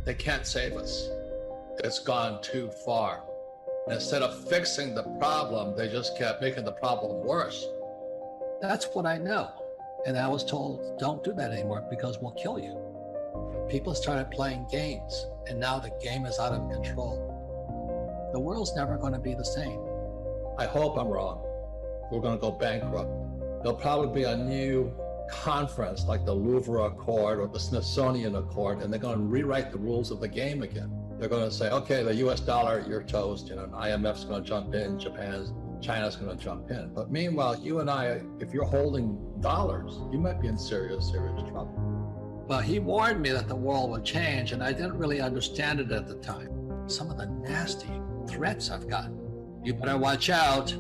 They can't save us. It's gone too far. Instead of fixing the problem, they just kept making the problem worse. That's what I know. And I was told, don't do that anymore because we'll kill you. People started playing games, and now the game is out of control. The world's never going to be the same. I hope I'm wrong. We're going to go bankrupt. There'll probably be a new conference like the Louvre Accord or the Smithsonian Accord, and they're going to rewrite the rules of the game again. They're going to say, okay, the US dollar, you're toast, and IMF's going to jump in, China's going to jump in. But meanwhile, you and I, if you're holding dollars, you might be in serious trouble. Well, he warned me that the world would change, and I didn't really understand it at the time. Some of the nasty threats I've gotten. You better watch out,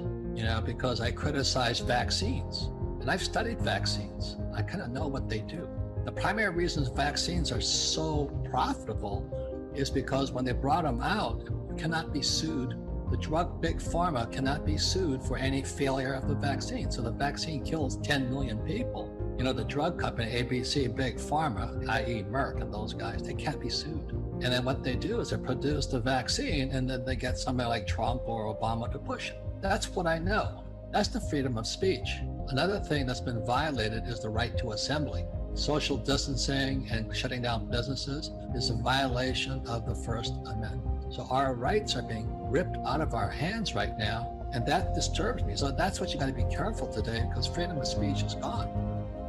because I criticize vaccines. And I've studied vaccines. I kind of know what they do. The primary reasons vaccines are so profitable is because when they brought them out, you cannot be sued. The drug Big Pharma cannot be sued for any failure of the vaccine. So the vaccine kills 10 million people. The drug company, ABC, Big Pharma, i.e. Merck and those guys, they can't be sued. And then what they do is they produce the vaccine and then they get somebody like Trump or Obama to push it. That's what I know. That's the freedom of speech. Another thing that's been violated is the right to assembly. Social distancing and shutting down businesses is a violation of the First Amendment. So our rights are being ripped out of our hands right now, and that disturbs me. So that's what you got to be careful today, because freedom of speech is gone.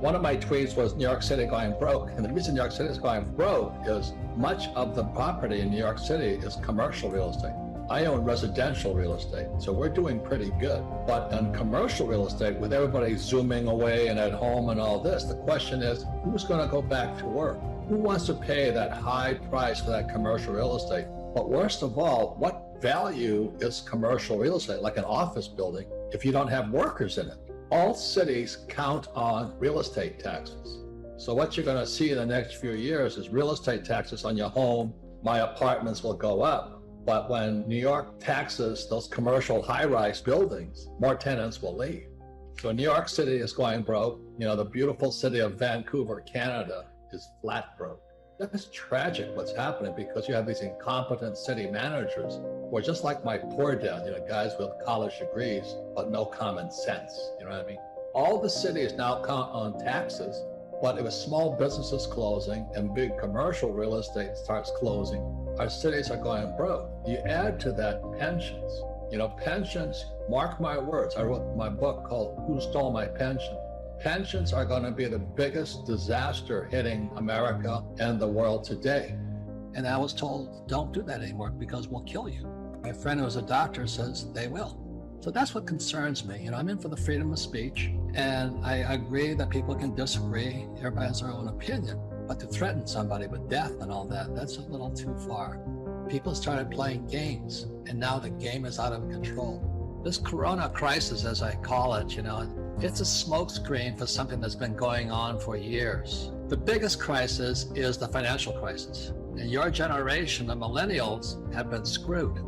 One of my tweets was New York City going broke, and the reason New York City is going broke is much of the property in New York City is commercial real estate. I own residential real estate, so we're doing pretty good. But in commercial real estate, with everybody zooming away and at home and all this, the question is, who's going to go back to work? Who wants to pay that high price for that commercial real estate? But worst of all, what value is commercial real estate, like an office building, if you don't have workers in it? All cities count on real estate taxes. So what you're going to see in the next few years is real estate taxes on your home. My apartments will go up. But when New York taxes those commercial high-rise buildings, more tenants will leave. So New York City is going broke. The beautiful city of Vancouver, Canada, is flat broke. That's tragic what's happening, because you have these incompetent city managers who are just like my poor dad, guys with college degrees, but no common sense. You know what I mean? All the cities now count on taxes, but if small businesses closing and big commercial real estate starts closing, our cities are going broke. You add to that pensions. Pensions, mark my words, I wrote my book called Who Stole My Pension? Pensions are going to be the biggest disaster hitting America and the world today. And I was told, don't do that anymore because we'll kill you. My friend who's a doctor says they will. So that's what concerns me. I'm in for the freedom of speech, and I agree that people can disagree. Everybody has their own opinion. But to threaten somebody with death and all that, that's a little too far. People started playing games, and now the game is out of control. This corona crisis, as I call it, it's a smokescreen for something that's been going on for years. The biggest crisis is the financial crisis. And your generation, the millennials, have been screwed.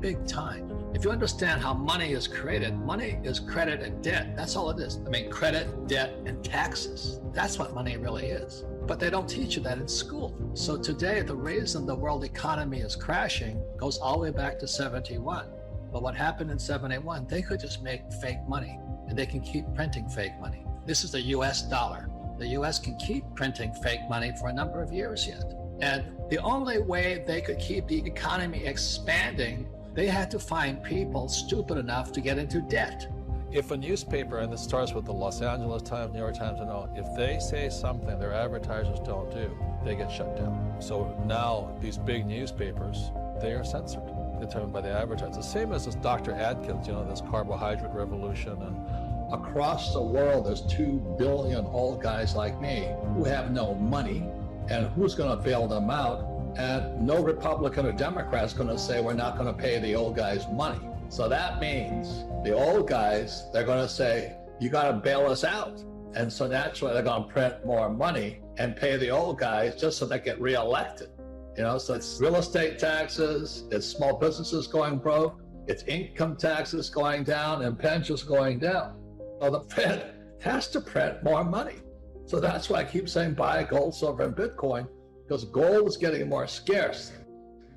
Big time. If you understand how money is created, money is credit and debt. That's all it is. Credit, debt, and taxes. That's what money really is. But they don't teach you that in school. So today, the reason the world economy is crashing goes all the way back to 71. But what happened in 71, they could just make fake money, and they can keep printing fake money. This is the US dollar. The US can keep printing fake money for a number of years yet. And the only way they could keep the economy expanding, they had to find people stupid enough to get into debt. If a newspaper, and this starts with the Los Angeles Times, New York Times, if they say something their advertisers don't do, they get shut down. So now these big newspapers, they are censored, determined by the advertisers. The same as this Dr. Atkins, this carbohydrate revolution. And across the world, there's 2 billion old guys like me who have no money, and who's going to bail them out? And no Republican or Democrat is going to say we're not going to pay the old guys money. So that means the old guys, they're going to say, you got to bail us out. And so naturally, they're going to print more money and pay the old guys just so they get reelected. So it's real estate taxes, it's small businesses going broke, it's income taxes going down, and pensions going down. So the Fed has to print more money. So that's why I keep saying buy gold, silver, and Bitcoin. because gold is getting more scarce.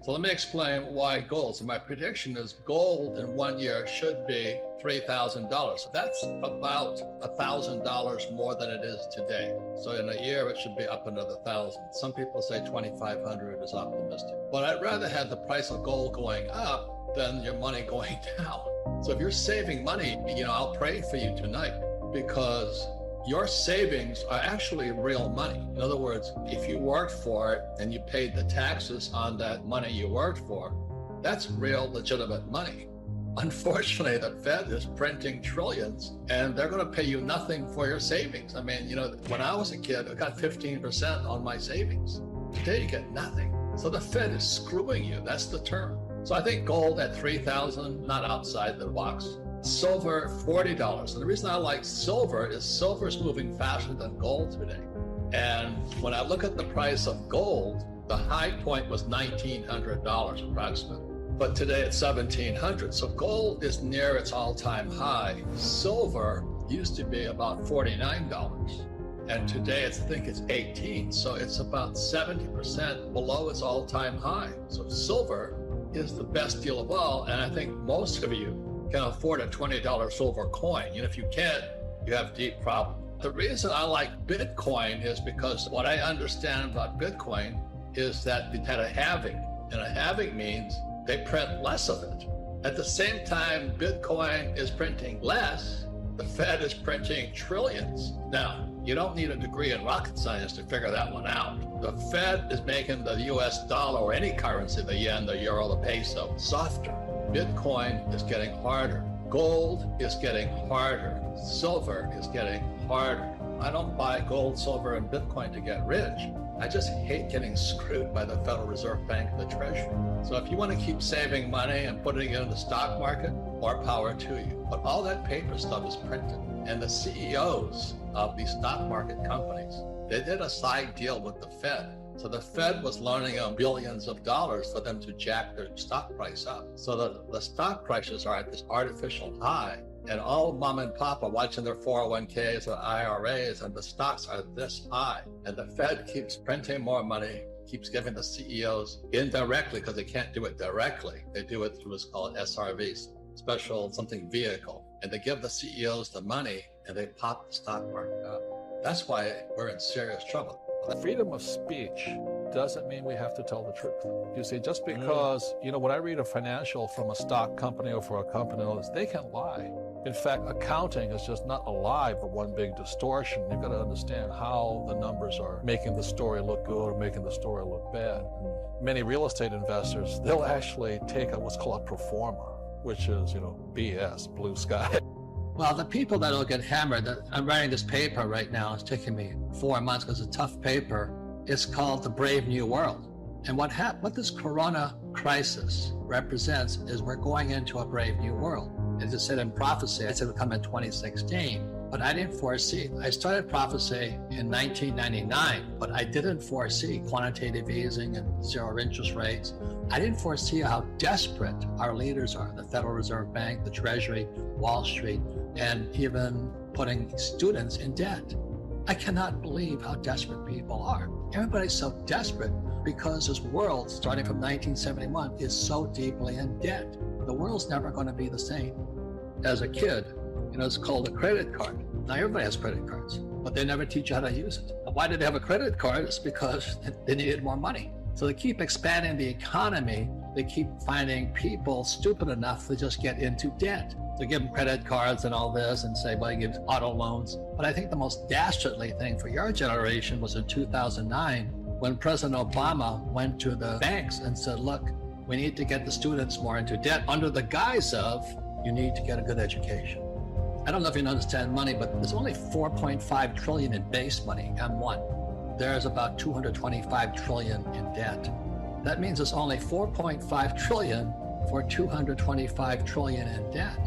So let me explain why gold. So my prediction is gold in 1 year should be $3,000. So that's about $1,000 more than it is today. So in a year, it should be up another 1,000. Some people say 2,500 is optimistic. But I'd rather have the price of gold going up than your money going down. So if you're saving money, I'll pray for you tonight, because your savings are actually real money. In other words, if you worked for it and you paid the taxes on that money you worked for, that's real legitimate money. Unfortunately, the Fed is printing trillions and they're going to pay you nothing for your savings. I mean, when I was a kid, I got 15% on my savings. Today you get nothing. So the Fed is screwing you. That's the term. So I think gold at 3,000, not outside the box. Silver, $40. And the reason I like silver is moving faster than gold today. And when I look at the price of gold, the high point was $1,900 approximately. But today it's $1,700. So gold is near its all-time high. Silver used to be about $49. And today I think it's 18. So it's about 70% below its all-time high. So silver is the best deal of all. And I think most of you can afford a $20 silver coin. If you can't, you have deep problem. The reason I like Bitcoin is because what I understand about Bitcoin is that it had a halving, and a halving means they print less of it. At the same time, Bitcoin is printing less, the Fed is printing trillions. Now, you don't need a degree in rocket science to figure that one out. The Fed is making the US dollar or any currency, the yen, the euro, the peso, softer. Bitcoin is getting harder. Gold is getting harder. Silver is getting harder. I don't buy gold, silver, and Bitcoin to get rich. I just hate getting screwed by the Federal Reserve Bank and the Treasury. So if you want to keep saving money and putting it in the stock market, more power to you. But all that paper stuff is printed. And the CEOs of these stock market companies, they did a side deal with the Fed. So the Fed was loaning them billions of dollars for them to jack their stock price up. So the stock prices are at this artificial high, and all mom and pop are watching their 401ks or IRAs, and the stocks are this high. And the Fed keeps printing more money, keeps giving the CEOs indirectly, because they can't do it directly. They do it through what's called SRVs, special something vehicle. And they give the CEOs the money and they pop the stock market up. That's why we're in serious trouble. Freedom of speech doesn't mean we have to tell the truth. You see, just because, when I read a financial from a stock company or for a company, they can lie. In fact, accounting is just not a lie, but one big distortion. You've got to understand how the numbers are making the story look good or making the story look bad. Many real estate investors, they'll actually take what's called a pro forma, which is, BS, blue sky. Well, the people that'll get hammered, I'm writing this paper right now. It's taking me 4 months because it's a tough paper. It's called The Brave New World. And what this corona crisis represents is we're going into a brave new world. As I said in prophecy, I said it would come in 2016, but I didn't foresee. I started prophecy in 1999, but I didn't foresee quantitative easing and zero interest rates. I didn't foresee how desperate our leaders are, the Federal Reserve Bank, the Treasury, Wall Street, and even putting students in debt. I cannot believe how desperate people are. Everybody's so desperate because this world, starting from 1971, is so deeply in debt. The world's never going to be the same. As a kid, it's called a credit card. Now everybody has credit cards, but they never teach you how to use it. Why did they have a credit card? It's because they needed more money. So they keep expanding the economy. They keep finding people stupid enough to just get into debt. So give them credit cards and all this and say, well, you give auto loans. But I think the most dastardly thing for your generation was in 2009 when President Obama went to the banks and said, look, we need to get the students more into debt under the guise of you need to get a good education. I don't know if you understand money, but there's only 4.5 trillion in base money, M1. There's about 225 trillion in debt. That means there's only 4.5 trillion for 225 trillion in debt.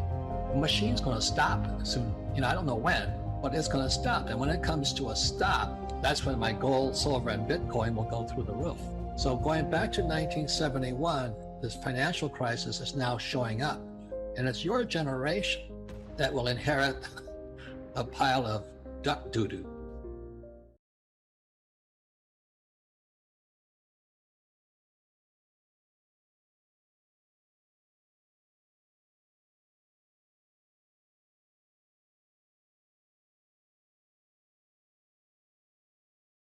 The machine's going to stop soon. I don't know when, but it's going to stop. And when it comes to a stop, that's when my gold, silver, and Bitcoin will go through the roof. So going back to 1971, this financial crisis is now showing up. And it's your generation that will inherit a pile of duck doo-doo.